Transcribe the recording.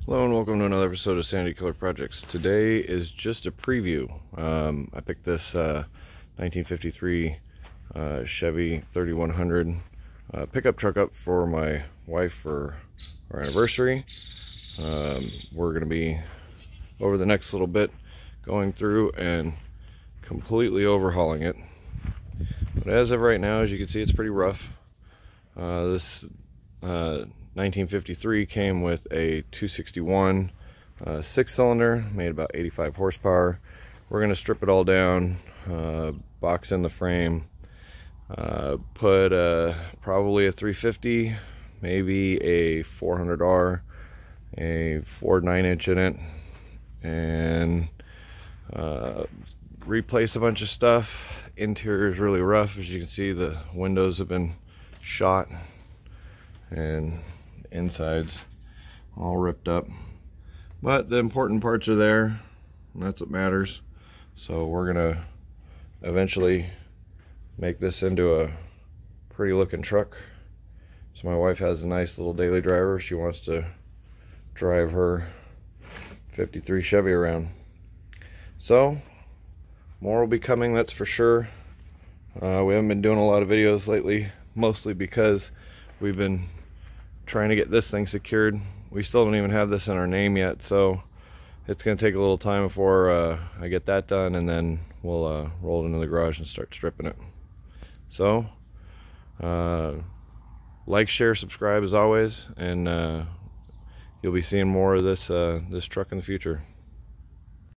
Hello and welcome to another episode of Sandy Killer Projects. Today is just a preview. I picked this 1953 Chevy 3100 pickup truck up for my wife for our anniversary. We're going to be, over the next little bit, going through and completely overhauling it. But as of right now, as you can see, it's pretty rough. This 1953 came with a 261 6-cylinder, made about 85 horsepower. We're going to strip it all down, box in the frame, put probably a 350, maybe a 400R, a Ford 9-inch in it, and replace a bunch of stuff. Interior is really rough. As you can see, the windows have been shot and insides all ripped up, but the important parts are there, and that's what matters. So we're gonna eventually make this into a pretty looking truck. So my wife has a nice little daily driver. She wants to drive her 53 Chevy around. So more will be coming, that's for sure. We haven't been doing a lot of videos lately, mostly because we've been trying to get this thing secured. We still don't even have this in our name yet, so it's going to take a little time before I get that done, and then we'll roll it into the garage and start stripping it. So like, share, subscribe as always, and you'll be seeing more of this truck in the future.